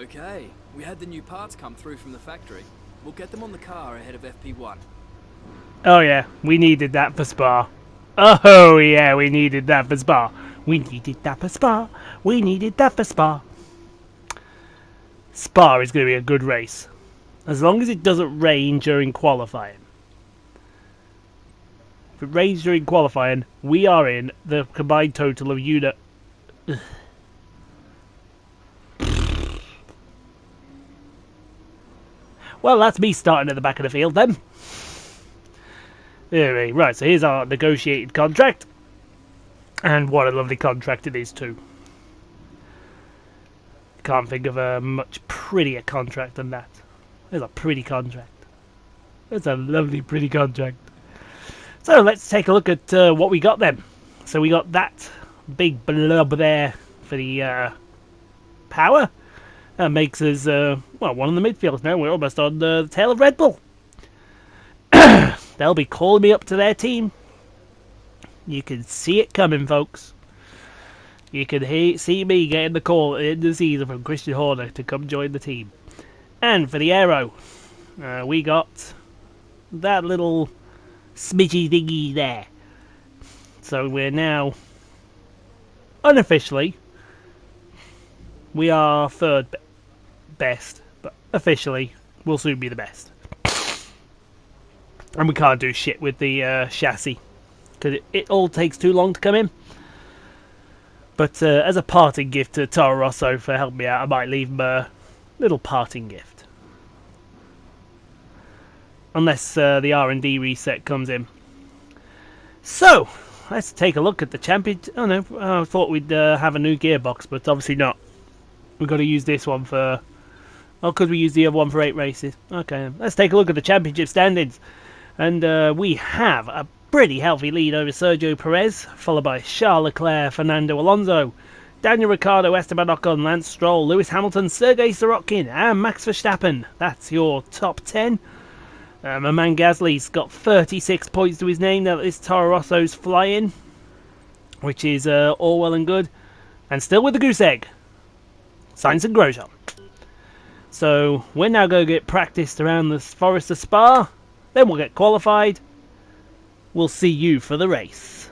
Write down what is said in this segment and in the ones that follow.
Okay, we had the new parts come through from the factory. We'll get them on the car ahead of FP1. Oh yeah, we needed that for Spa. Oh yeah, we needed that for Spa. We needed that for Spa. We needed that for Spa. Spa is going to be a good race. As long as it doesn't rain during qualifying. If it rains during qualifying, we are in the combined total of unit. Well, that's me starting at the back of the field then. Anyway, right, so here's our negotiated contract. And what a lovely contract it is too. Can't think of a much prettier contract than that. It's a pretty contract. It's a lovely, pretty contract. So let's take a look at what we got then. So we got that big blob there for the power. That makes us, well, one of the midfields now. We're almost on the tail of Red Bull. They'll be calling me up to their team. You can see it coming, folks. You can see me getting the call at the end of the season from Christian Horner to come join the team. And for the aero, we got that little smidgy thingy there. So we're now, unofficially, we are third best, but officially, we'll soon be the best. And we can't do shit with the chassis, because it all takes too long to come in. But as a parting gift to TORO Rosso for helping me out, I might leave him a little parting gift. Unless the R&D reset comes in. So, let's take a look at the champion. Oh no, I thought we'd have a new gearbox, but obviously not. We've got to use this one for... Oh, because we use the other one for 8 races. Okay, let's take a look at the championship standings. And we have a pretty healthy lead over Sergio Perez, followed by Charles Leclerc, Fernando Alonso, Daniel Ricciardo, Esteban Ocon, Lance Stroll, Lewis Hamilton, Sergei Sorokin, and Max Verstappen. That's your top 10. My man Gasly's got 36 points to his name now that this Toro Rosso's flying, which is all well and good. And still with the goose egg, Sainz and Grosjean. So we're now going to get practiced around the Forest of Spa, then we'll get qualified. We'll see you for the race.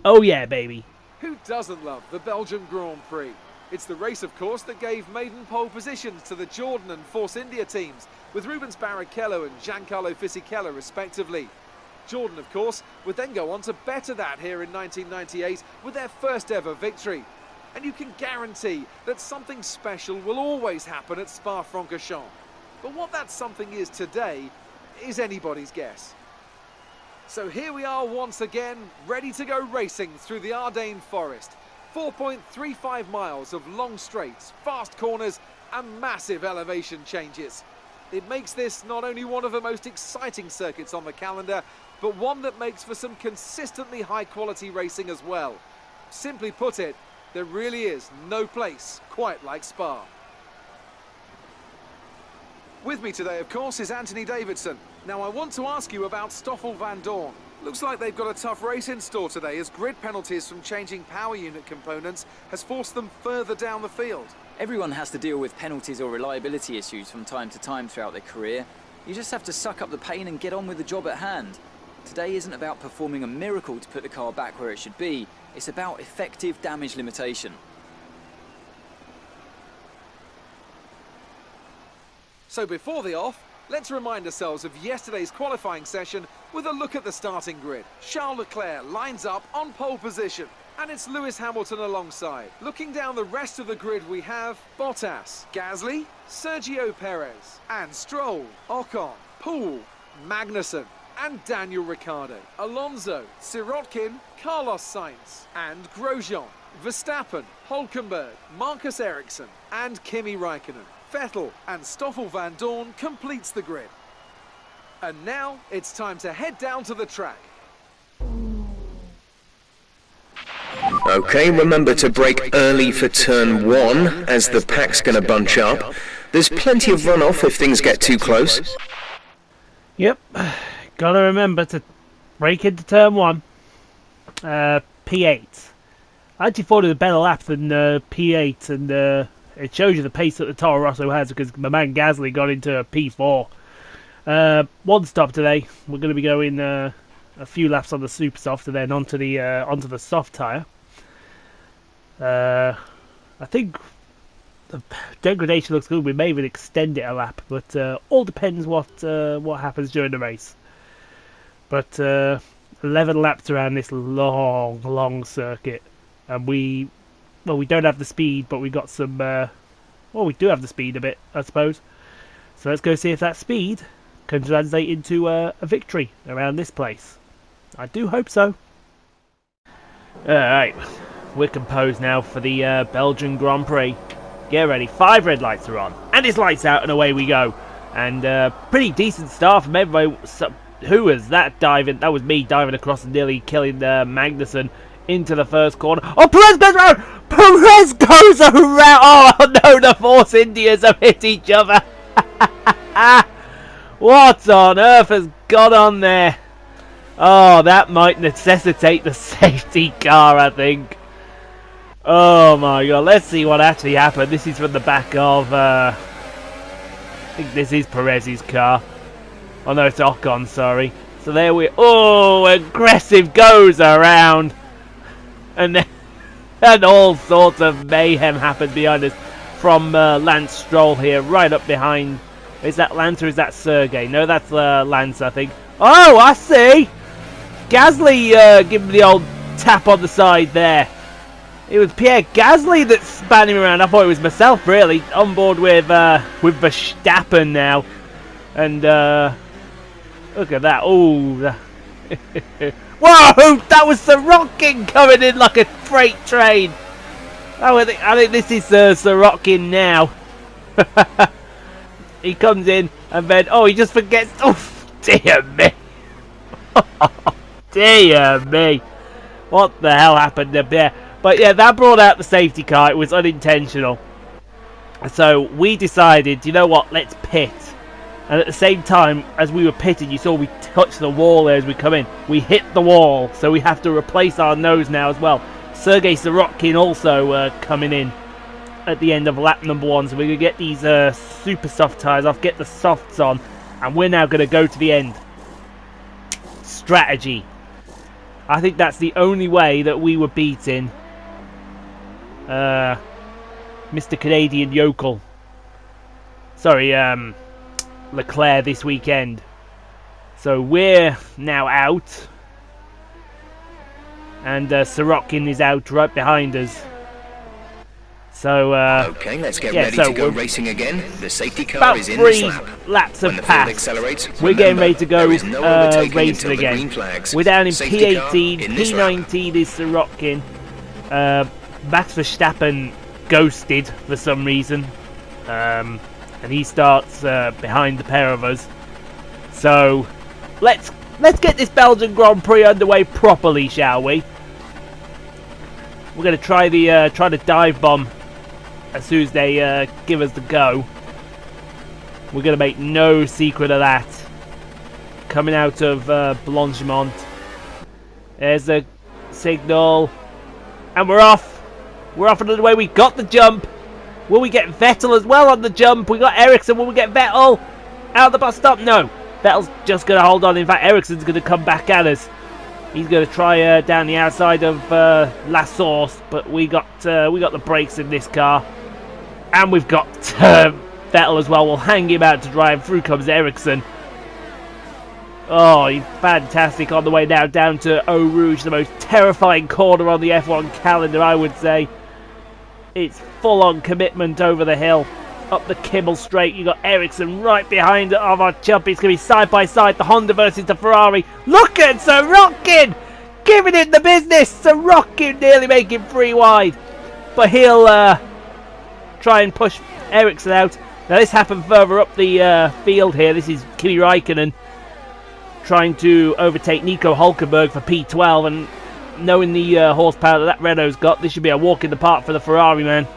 Oh yeah, baby. Who doesn't love the Belgian Grand Prix? It's the race, of course, that gave maiden pole positions to the Jordan and Force India teams, with Rubens Barrichello and Giancarlo Fisichella respectively. Jordan, of course, would then go on to better that here in 1998 with their first ever victory. And you can guarantee that something special will always happen at Spa-Francorchamps. But what that something is today is anybody's guess. So here we are once again, ready to go racing through the Ardennes Forest. 4.35 miles of long straights, fast corners and massive elevation changes. It makes this not only one of the most exciting circuits on the calendar, but one that makes for some consistently high quality racing as well. Simply put it, there really is no place quite like Spa. With me today, of course, is Anthony Davidson. Now, I want to ask you about Stoffel van Dorn. Looks like they've got a tough race in store today, as grid penalties from changing power unit components has forced them further down the field. Everyone has to deal with penalties or reliability issues from time to time throughout their career. You just have to suck up the pain and get on with the job at hand. Today isn't about performing a miracle to put the car back where it should be. It's about effective damage limitation. So before the off, let's remind ourselves of yesterday's qualifying session with a look at the starting grid. Charles Leclerc lines up on pole position, and it's Lewis Hamilton alongside. Looking down the rest of the grid, we have Bottas, Gasly, Sergio Perez, and Stroll, Ocon, Poole, Magnussen, and Daniel Ricciardo, Alonso, Sirotkin, Carlos Sainz, and Grosjean, Verstappen, Hülkenberg, Marcus Ericsson, and Kimi Räikkönen. Vettel and Stoffel van Dorn completes the grid. And now it's time to head down to the track. Okay, remember to brake early for turn 1, as the pack's going to bunch up. There's plenty of runoff if things get too close. Yep, gotta remember to brake into turn 1. P8. I actually thought it was a better lap than P8 and it shows you the pace that the Toro Rosso has, because my man Gasly got into a P4. One stop today. We're going to be going a few laps on the super soft and then onto the soft tyre. I think the degradation looks good. We may even extend it a lap, but all depends what happens during the race. But 11 laps around this long circuit, and we don't have the speed, but we got some. We do have the speed a bit, I suppose. So let's go see if that speed can translate into a victory around this place. I do hope so. Alright, we're composed now for the Belgian Grand Prix. Get ready, 5 red lights are on, and it's lights out, and away we go. And pretty decent start from everybody. Who was that diving? That was me diving across and nearly killing Magnussen into the first corner. Oh, Perez goes around! Perez goes around! Oh no, the Force Indias have hit each other. What on earth has gone on there? Oh, that might necessitate the safety car, I think. Oh my god, let's see what actually happened. This is from the back of, I think this is Perez's car. Oh no, it's Ocon, sorry. So there we... Oh, aggressive goes around. And all sorts of mayhem happened behind us. From Lance Stroll here, right up behind... Is that Lance or is that Sergey? No, that's Lance, I think. Oh, I see! Gasly giving the old tap on the side there. It was Pierre Gasly that span him around. I thought it was myself, really. On board with Verstappen now. And, look at that. Oh, whoa! That was Sorokin coming in like a freight train. I think this is Sorokin now. He comes in and then, he just forgets. Oh, dear me. Dear me. What the hell happened there? But yeah, that brought out the safety car. It was unintentional. So we decided, you know what, let's pit. And at the same time, as we were pitting, you saw we touched the wall there as we come in. We hit the wall, so we have to replace our nose now as well. Sergei Sorokin also coming in at the end of lap number 1. So we're going to get these super soft tyres off, get the softs on, and we're now going to go to the end. Strategy. I think that's the only way that we were beating Mr. Canadian Yokel. Sorry, Leclerc this weekend. So we're now out, and Sorokin is out right behind us. So okay, let's get ready to go racing again. The safety car is in this lap. Laps have passed. We're getting ready to go racing again. We're down in P18. P19 is Sorokin. Max Verstappen ghosted for some reason, and he starts behind the pair of us. So let's get this Belgian Grand Prix underway properly, shall we? We're going to try the dive bomb as soon as they give us the go. We're going to make no secret of that. Coming out of Blanchimont. There's the signal, and we're off. We're off another way. We got the jump. Will we get Vettel as well on the jump? We got Ericsson. Will we get Vettel out of the bus stop? No. Vettel's just going to hold on. In fact, Ericsson's going to come back at us. He's going to try down the outside of La Source, but we got the brakes in this car, and we've got Vettel as well. We'll hang him out to dry, and through comes Ericsson. Oh, he's fantastic on the way now down to Eau Rouge, the most terrifying corner on the F1 calendar, I would say. It's full-on commitment over the hill. Up the Kimmel Straight, you got Ericsson right behind of our jump. It's going to be side by side, the Honda versus the Ferrari. Look at Sorokin giving it the business. Sorokin nearly making 3 wide, but he'll try and push Ericsson out. Now this happened further up the field here. This is Kimi Räikkönen trying to overtake Nico Hülkenberg for P12, and knowing the horsepower that Renault's got, this should be a walk in the park for the Ferrari man.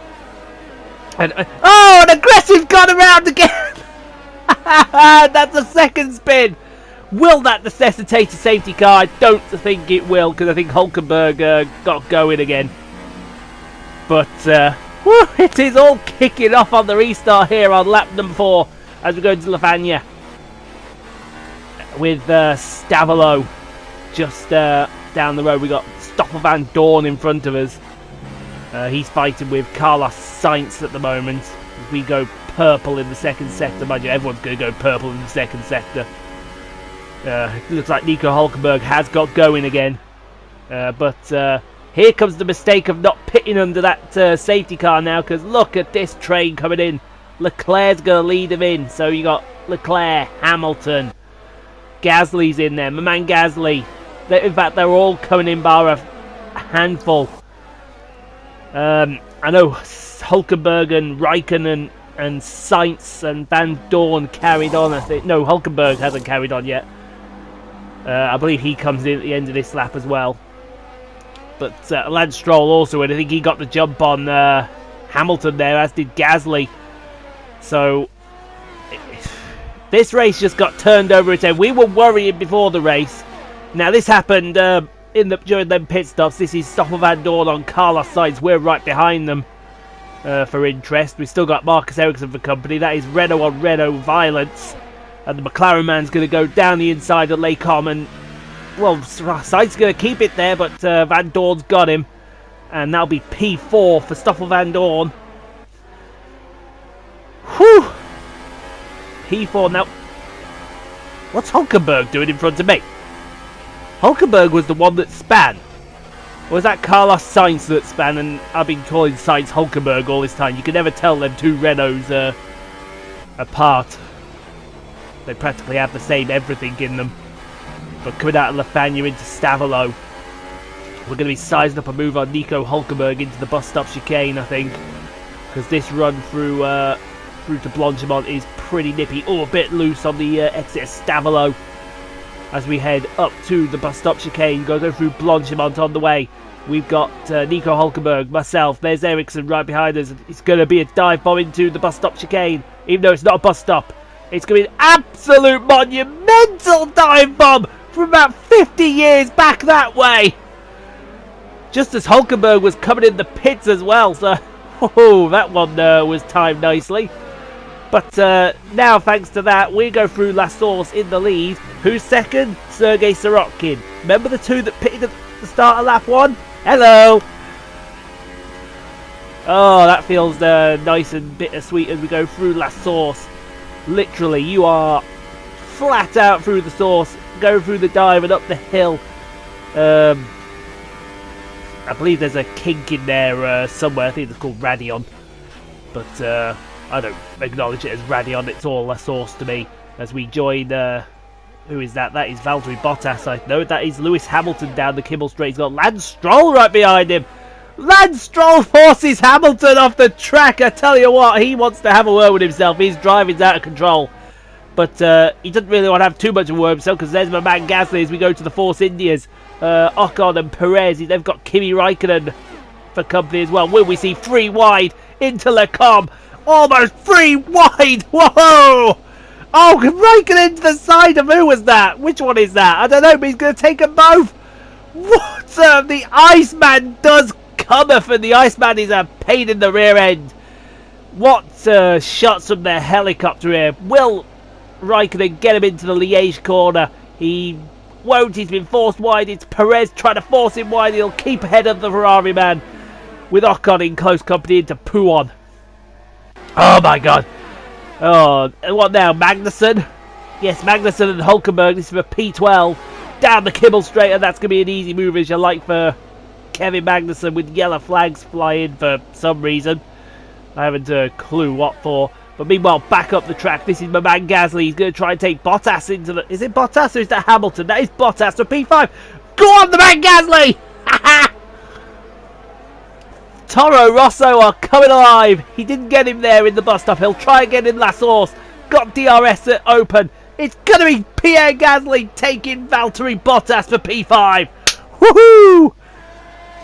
And an aggressive gone around again. That's a second spin. Will that necessitate a safety car? I don't think it will, because I think Hülkenberg got going again. But Woo, it is all kicking off on the restart here on lap number 4 as we go into Lefania with Stavolo just down the road. We got Stoffel Van Dorn in front of us. He's fighting with Carlos Sainz at the moment. We go purple in the second sector. Mind you, everyone's going to go purple in the second sector. It looks like Nico Hulkenberg has got going again. But here comes the mistake of not pitting under that safety car now, because look at this train coming in. Leclerc's going to lead him in. So you got Leclerc, Hamilton, Gasly's in there. My man Gasly. In fact, they're all coming in bar a handful. I know Hulkenberg and Raikkonen and Sainz and Van Dorn carried on. I think no, Hulkenberg hasn't carried on yet. I believe he comes in at the end of this lap as well. But Lance Stroll also, and I think he got the jump on Hamilton there, as did Gasly. So this race just got turned over its head. We were worrying before the race. Now this happened during them pit stops. This is Stoffel Van Dorn on Carlos Sainz. We're right behind them for interest. We've still got Marcus Ericsson for company. That is Renault on Renault Violence. And the McLaren man's going to go down the inside of Lecom. And, well, Sainz is going to keep it there, but Van Dorn's got him. And that'll be P4 for Stoffel Van Dorn. Whew! P4 now. What's Hulkenberg doing in front of me? Hulkenberg was the one that span. Or was that Carlos Sainz that span? And I've been calling Sainz Hulkenberg all this time. You can never tell them two Renaults apart. They practically have the same everything in them. But coming out of Lefania into Stavolo, we're going to be sizing up a move on Nico Hulkenberg into the bus stop chicane, I think. Because this run through to Blanchimont is pretty nippy. Oh, a bit loose on the exit of Stavolo. As we head up to the bus stop chicane, go through Blanchimont on the way. We've got Nico Hulkenberg, myself, there's Ericsson right behind us. It's going to be a dive bomb into the bus stop chicane, even though it's not a bus stop. It's going to be an absolute monumental dive bomb from about 50 years back that way. Just as Hulkenberg was coming in the pits as well, so that one was timed nicely. But now, thanks to that, we go through La Source in the lead. Who's second? Sergei Sirotkin. Remember the two that pitted at the start of lap 1? Hello! Oh, that feels nice and bittersweet as we go through La Source. Literally, you are flat out through the source, go through the dive and up the hill. I believe there's a kink in there somewhere. I think it's called Radion. But I don't acknowledge it as Radion. It's all La Source to me. As we join... who is that? That is Valtteri Bottas. I know that is Lewis Hamilton down the Kimmel Straight. He's got Lance Stroll right behind him. Lance Stroll forces Hamilton off the track. I tell you what, he wants to have a word with himself. His driving's out of control. But he doesn't really want to have too much of a word with himself, because there's my man Gasly as we go to the Force Indias. Ocon and Perez. They've got Kimi Raikkonen for company as well. Will we see 3 wide into Lecom? Almost 3 wide. Whoa! Oh, Raikkonen into the side of who was that? Which one is that? I don't know, but he's going to take them both. What the Iceman does cometh, and the Iceman is a pain in the rear end. What shots from their helicopter here. Will Raikkonen get him into the Liège corner? He won't. He's been forced wide. It's Perez trying to force him wide. He'll keep ahead of the Ferrari man with Ocon in close company into Pouon. Oh my god. Oh, what now? Magnussen? Yes, Magnussen and Hulkenberg. This is for P12. Down the Kimmel Straight, and that's going to be an easy move, as you like, for Kevin Magnussen, with yellow flags flying for some reason. I haven't a clue what for. But meanwhile, back up the track. This is my man Gasly. He's going to try and take Bottas into the... Is it Bottas or is that Hamilton? That is Bottas for P5. Go on, the man Gasly! Toro Rosso are coming alive. He didn't get him there in the bus stop. He'll try again in La Source. Got DRS at open. It's going to be Pierre Gasly taking Valtteri Bottas for P5. Woohoo!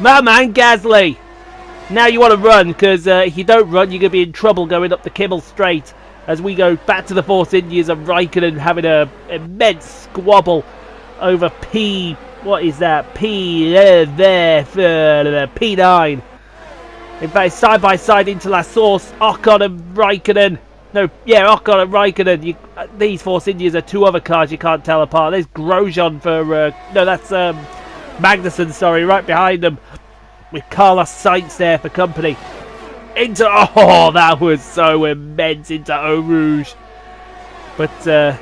My man Gasly. Now you want to run, because if you don't run, you're going to be in trouble going up the Kimmel Straight. As we go back to the Force Indias and Raikkonen having an immense squabble over P... What is that? P9. In fact, side by side into La Source, Ocon and Raikkonen. No, yeah, Ocon and Raikkonen. These Force Indias are two other cars you can't tell apart. There's Grosjean for... no, that's Magnussen, sorry, right behind them. With Carlos Sainz there for company. Into... Oh, that was so immense into Eau Rouge. But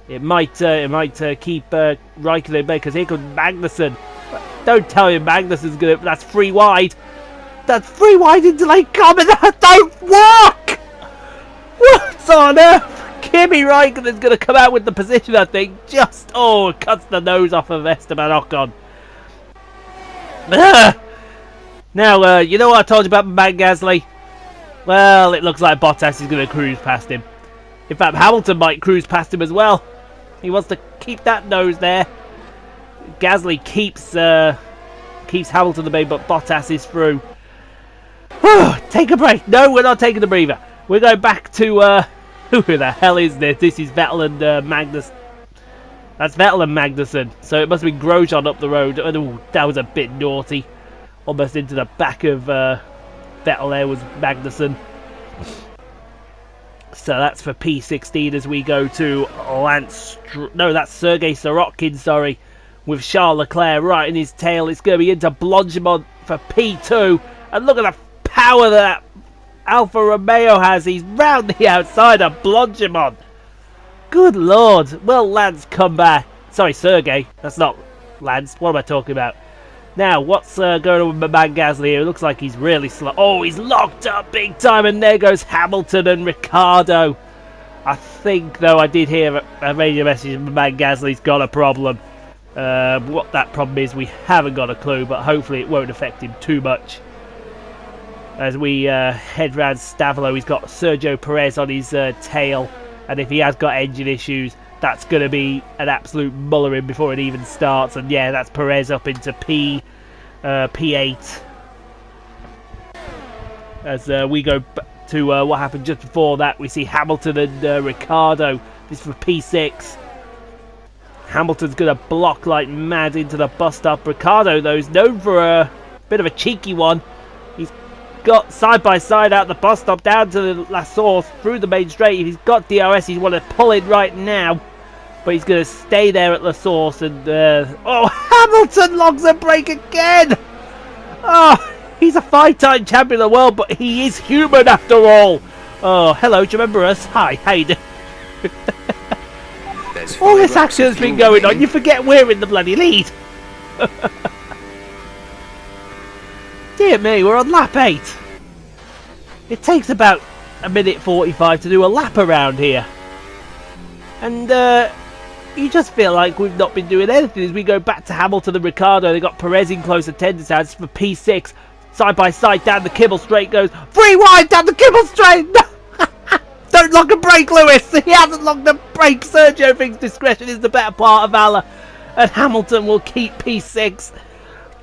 it might keep Raikkonen back, because here comes Magnussen. Don't tell me Magnussen's going to... That's 3 wide. That's 3 wide into Lake Common. That don't work! What on earth? Kimi Raikkonen's going to come out with the position, I think. Just, cuts the nose off of Esteban Ocon. Now, you know what I told you about Matt Gasly? Well, it looks like Bottas is going to cruise past him. In fact, Hamilton might cruise past him as well. He wants to keep that nose there. Gasly keeps Hamilton the bay, but Bottas is through. Take a break. No, we're not taking a breather. We're going back to... who the hell is this? This is Vettel and Magnus. That's Vettel and Magnussen. So it must be Grosjean up the road. Oh, that was a bit naughty. Almost into the back of Vettel there was Magnussen. So that's for P16 as we go to no, that's Sergei Sorokin, sorry. With Charles Leclerc right in his tail. It's going to be into Blanchimont for P2. And look at the power that Alfa Romeo has. He's round the outside of Blanchimont. Good lord. Will Lance come back? Sorry, Sergey. That's not Lance. What am I talking about? Now, what's going on with my man Gasly here? It looks like he's really slow. Oh, he's locked up big time. And there goes Hamilton and Ricciardo. I think, though, I did hear a radio message from my man Gasly's got a problem. What that problem is, we haven't got a clue. But hopefully it won't affect him too much. As we head round Stavolo, he's got Sergio Perez on his tail. And if he has got engine issues, that's going to be an absolute mullering before it even starts. And yeah, that's Perez up into P8. As we go to what happened just before that, we see Hamilton and Ricciardo. This is for P6. Hamilton's going to block like mad into the bus stop. Ricciardo, though, is known for a bit of a cheeky one. He's got side by side out the bus stop down to the La Source through the main straight. If he's got DRS, he's want to pull in right now, but he's going to stay there at La Source. And Hamilton logs a break again. He's a 5-time champion of the world, but he is human after all. Oh, hello, do you remember us? Hi, how you doing? All this action's been going on, you forget we're in the bloody lead. Dear me, we're on lap 8. It takes about a minute 45 to do a lap around here. And you just feel like we've not been doing anything as we go back to Hamilton and Ricciardo. They got Perez in close attendance as for P6. Side by side down the Kibble straight goes. 3 wide down the Kibble straight! Don't lock a brake, Lewis! He hasn't locked the brake! Sergio thinks discretion is the better part of valour. And Hamilton will keep P6.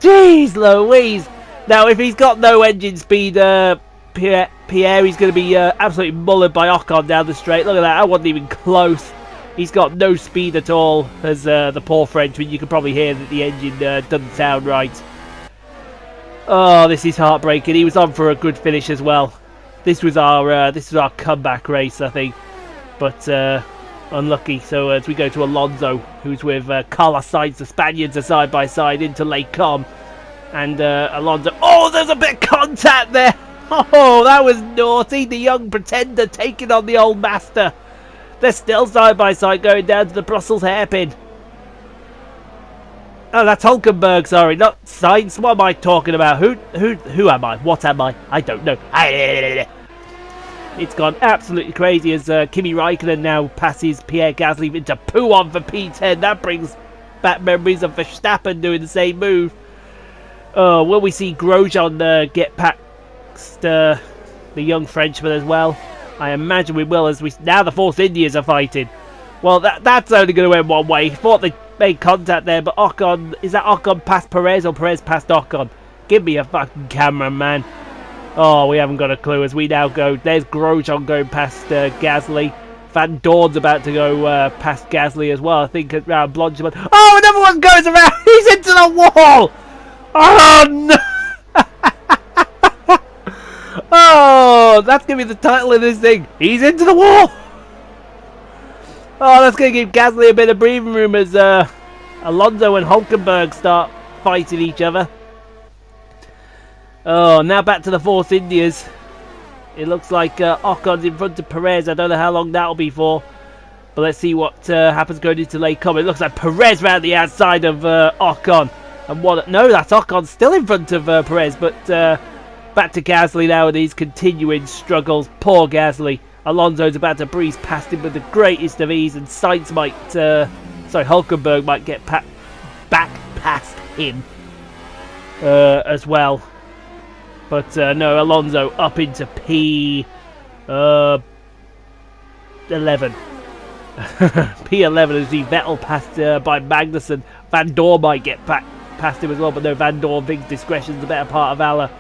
Jeez Louise! Now, if he's got no engine speed, Pierre, he's going to be absolutely mullered by Ocon down the straight. Look at that, I wasn't even close. He's got no speed at all, as the poor Frenchman. You can probably hear that the engine doesn't sound right. Oh, this is heartbreaking. He was on for a good finish as well. This was our comeback race, I think. But unlucky. So as we go to Alonso, who's with Carlos Sainz, the Spaniards are side by side into Lake Com. And Alonso... Oh, there's a bit of contact there! Oh, that was naughty. The young pretender taking on the old master. They're still side by side going down to the Brussels hairpin. Oh, that's Hulkenberg, sorry, not Sainz. What am I talking about? Who am I? What am I? I don't know. It's gone absolutely crazy as Kimi Raikkonen now passes Pierre Gasly into Pouon for P10. That brings back memories of Verstappen doing the same move. Will we see Grosjean get past the young Frenchman as well? I imagine we will, as now the Force Indians are fighting. Well, that's only going to end one way. Thought they made contact there, but Ocon... Is that Ocon past Perez or Perez past Ocon? Give me a fucking camera, man. Oh, we haven't got a clue as we now go. There's Grosjean going past Gasly. Van Dorn's about to go past Gasly as well. I think around Blanchimont. Oh, another one goes around. He's into the wall. Oh, no. Oh, that's going to be the title of this thing. He's into the wall. Oh, that's going to give Gasly a bit of breathing room as Alonso and Hulkenberg start fighting each other. Oh, now back to the Force Indias. It looks like Ocon's in front of Perez. I don't know how long that'll be for. But let's see what happens going into late comment. It looks like Perez round the outside of Ocon. And what? No, that's Ocon still in front of Perez. But back to Gasly now and his continuing struggles. Poor Gasly. Alonso's about to breeze past him with the greatest of ease. And Sainz might... Hulkenberg might get back past him as well. But no, Alonso up into P11. P11 as he Vettel passed by Magnussen. Van Dorn might get past him as well, but no, Van Dorn thinks discretion's the better part of valor,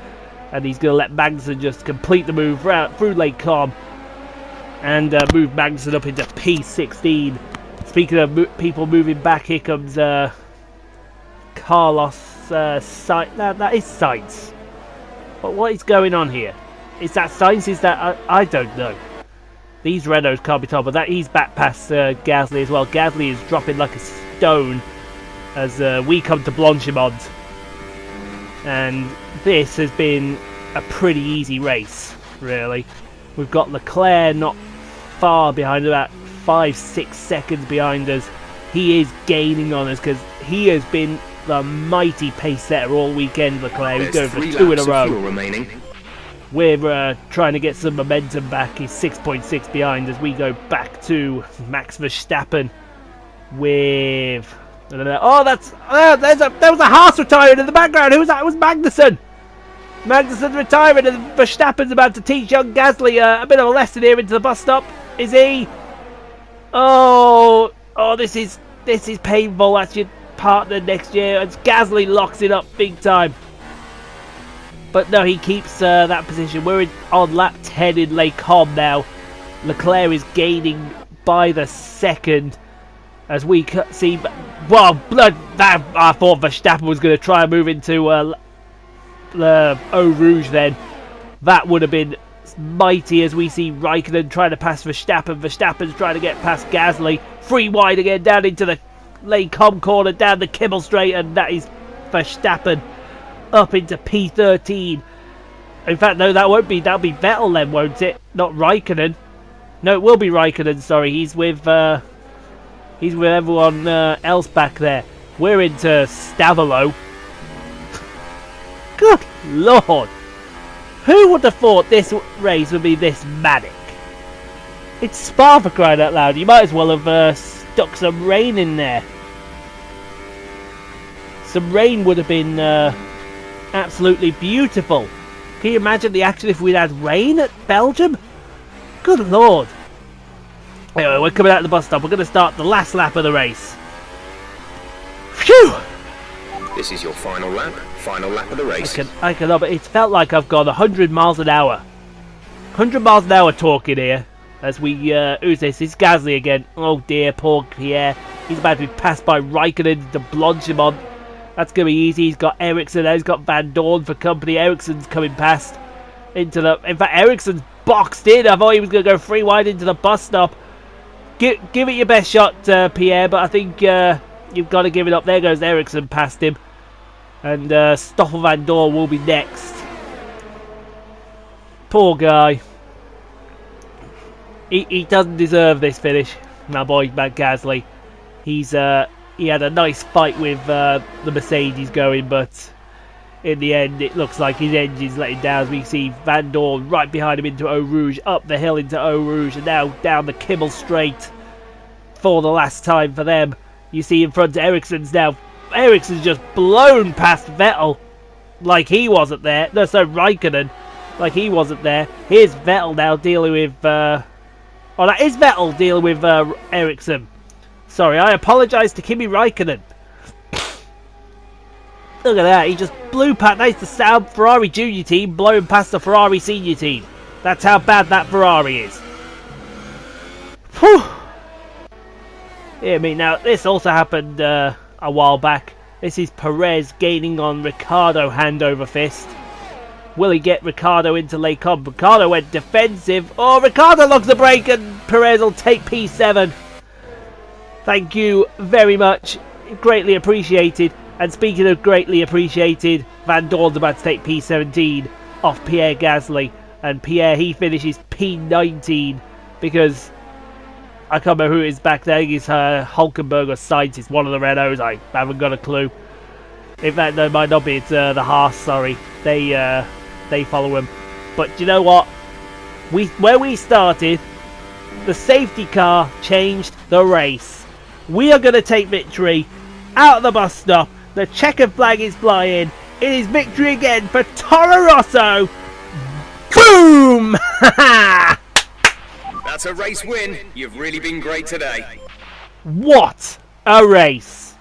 and he's going to let Magnussen just complete the move through Lake Com and move Magnussen up into P16. Speaking of people moving back, here comes Carlos Sainz. That is Sainz. But what is going on here? Is that Sainz? Is that... I don't know. These Renaults can't be told, but that he's back past Gasly as well. Gasly is dropping like a stone as we come to Blanchimont. And this has been a pretty easy race, really. We've got Leclerc not far behind, about 5-6 seconds behind us. He is gaining on us because he has been the mighty pace setter all weekend, Leclerc. He's going for 2 in a row. We're trying to get some momentum back. He's 6.6 behind as we go back to Max Verstappen with... Oh, there was a Haas retiring in the background. Who was that? It was Magnussen. Magnussen's retiring and Verstappen's about to teach young Gasly a bit of a lesson here into the bus stop. Is he? Oh, this is painful. That's your partner next year. As Gasly locks it up big time. But no, he keeps that position. We're on lap 10 in Les Combes now. Leclerc is gaining by the second. As we see... Well, I thought Verstappen was going to try and move into Eau Rouge then. That would have been mighty as we see Raikkonen trying to pass Verstappen. Verstappen's trying to get past Gasly. Free wide again down into the Les Combes corner, down the Kimmel Straight, and that is Verstappen up into P13. In fact, no, that'll be Vettel then, won't it? Not Raikkonen. No, it will be Raikkonen, sorry. He's with everyone else back there. We're into Stavolo. Good lord. Who would have thought this race would be this manic? It's Spa, for crying out loud. You might as well have stuck some rain in there. Some rain would have been absolutely beautiful. Can you imagine the action if we'd had rain at Belgium? Good lord. Anyway, we're coming out of the bus stop. We're going to start the last lap of the race. Phew! This is your final lap of the race. I can love it. It felt like I've gone 100 miles an hour. 100 miles an hour talking here. As we, who's this? It's Gasly again. Oh dear, poor Pierre. He's about to be passed by Raikkonen to Blanchimont. That's going to be easy. He's got Ericsson now. He's got Van Dorn for company. Ericsson's coming past. In fact, Ericsson's boxed in. I thought he was going to go free wide into the bus stop. Give it your best shot, Pierre, but I think you've got to give it up. There goes Ericsson past him. And Stoffel Van Dorn will be next. Poor guy. He doesn't deserve this finish, my boy, Matt Gasly. He had a nice fight with the Mercedes going, but in the end it looks like his engine's letting down as we see Van Dorn right behind him into Eau Rouge, up the hill into Eau Rouge, and now down the Kimmel Straight for the last time for them. You see in front of Ericsson's now. Ericsson's just blown past Vettel like he wasn't there. No, so Raikkonen like he wasn't there. Here's Vettel now dealing with... Oh, that is Vettel dealing with Ericsson. Sorry, I apologise to Kimi Raikkonen. Look at that, he just blew past. That's the sound Ferrari Junior team blowing past the Ferrari Senior team. That's how bad that Ferrari is. Whew. Hear me now. This also happened a while back. This is Perez gaining on Ricciardo hand over fist. Will he get Ricciardo into Les Combes? Ricciardo went defensive. Oh, Ricciardo logs the brake and Perez will take P7. Thank you very much. Greatly appreciated. And speaking of greatly appreciated, Van Dorn's about to take P17 off Pierre Gasly. And Pierre, he finishes P19 because I can't remember who it is back there. He's Hulkenberg or Sainz. It's one of the Renaults. I haven't got a clue. In fact, no, it might not be. It's the Haas, sorry. They follow him. But you know what? Where we started, the safety car changed the race. We are going to take victory out of the bus stop. The checkered flag is flying. It is victory again for Toro Rosso. Boom! That's a race win. You've really been great today. What a race!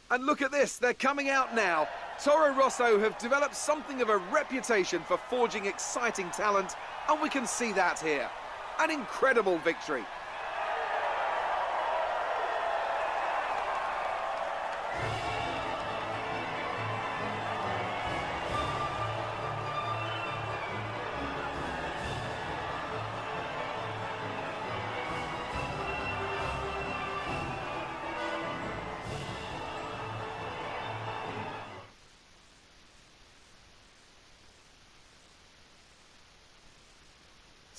And look at this, they're coming out now. Toro Rosso have developed something of a reputation for forging exciting talent, and we can see that here. An incredible victory.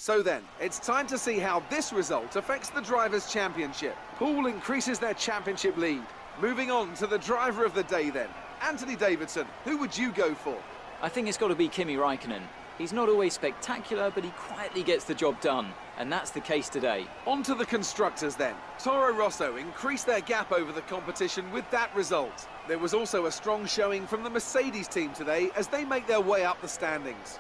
So then, it's time to see how this result affects the Drivers' Championship. Poole increases their championship lead. Moving on to the driver of the day then. Anthony Davidson, who would you go for? I think it's got to be Kimi Räikkönen. He's not always spectacular, but he quietly gets the job done. And that's the case today. On to the constructors then. Toro Rosso increased their gap over the competition with that result. There was also a strong showing from the Mercedes team today as they make their way up the standings.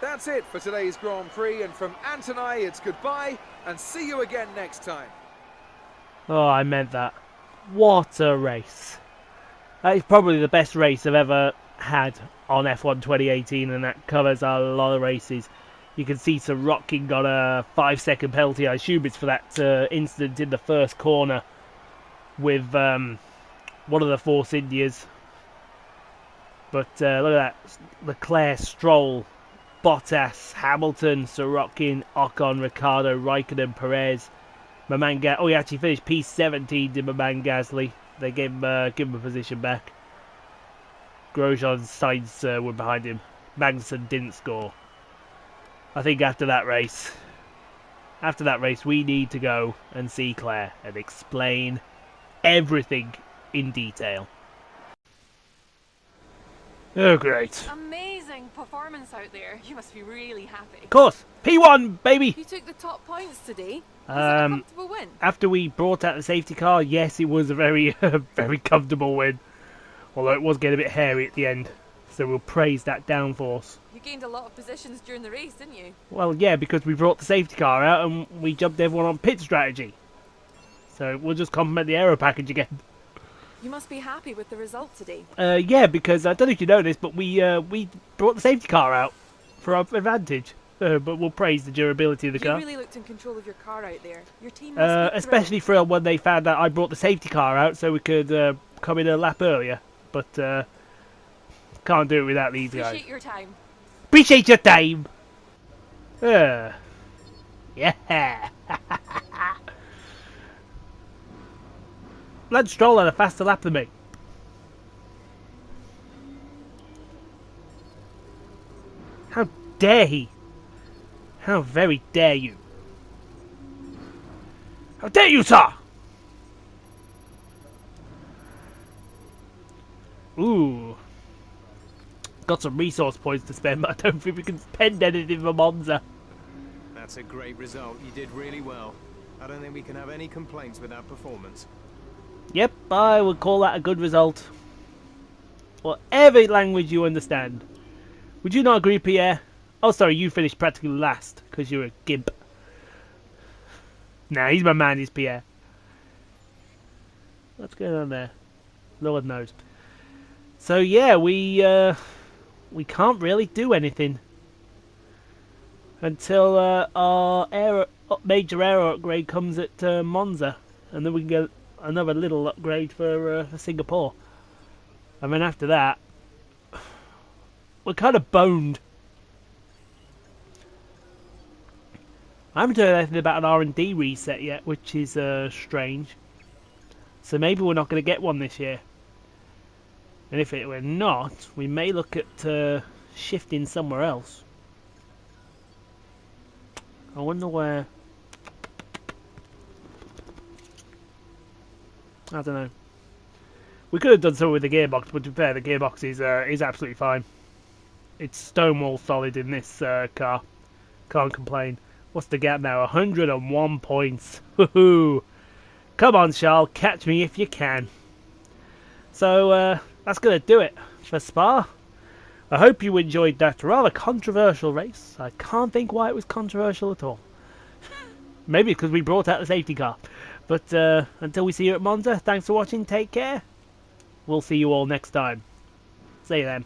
That's it for today's Grand Prix, and from Ant and I, it's goodbye, and see you again next time. Oh, I meant that. What a race. That is probably the best race I've ever had on F1 2018, and that covers a lot of races. You can see Sorokin got a 5-second penalty. I assume it's for that incident in the first corner with one of the Force Indias. But look at that. Leclerc, Stroll, Bottas, Hamilton, Sorokin, Ocon, Ricciardo, Raikkonen, Perez, oh, he actually finished P17 in Gasly. They gave him a position back. Grosjean, Sainz were behind him. Magnussen didn't score. I think after that race, we need to go and see Claire and explain everything in detail. Oh, great. Amazing performance out there. You must be really happy. Of course. P1, baby. You took the top points today. Was it a comfortable win? After we brought out the safety car, yes, it was a very, very comfortable win. Although it was getting a bit hairy at the end. So we'll praise that downforce. You gained a lot of positions during the race, didn't you? Well, yeah, because we brought the safety car out and we jumped everyone on pit strategy. So we'll just compliment the aero package again. You must be happy with the result today. Yeah, because I don't know if you know this, but we brought the safety car out for our advantage. But we'll praise the durability of the car. You really looked in control of your car out there. Your team must be especially for when they found out I brought the safety car out so we could come in a lap earlier. But can't do it without these guys. Appreciate your time. Appreciate your time. Yeah. Lance Stroll had a faster lap than me. How dare he? How very dare you? How dare you, sir? Ooh. Got some resource points to spend, but I don't think we can spend anything for Monza. That's a great result. You did really well. I don't think we can have any complaints with that performance. Yep, I would call that a good result. Whatever language you understand. Would you not agree, Pierre? Oh, sorry, you finished practically last, because you're a gimp. Nah, he's my man, he's Pierre. What's going on there? Lord knows. So, yeah, we can't really do anything until our major aero upgrade comes at Monza. And then we can get another little upgrade for Singapore. And then after that, we're kind of boned. I haven't heard anything about an R&D reset yet, which is strange. So maybe we're not going to get one this year. And if we're not, we may look at shifting somewhere else. I wonder where. I don't know. We could have done something with the gearbox, but to be fair, the gearbox is absolutely fine. It's stonewall solid in this car. Can't complain. What's the gap now? 101 points. Woohoo! Come on, Charles, catch me if you can. So that's going to do it for Spa. I hope you enjoyed that rather controversial race. I can't think why it was controversial at all. Maybe because we brought out the safety car. But until we see you at Monza, thanks for watching. Take care. We'll see you all next time. See you then.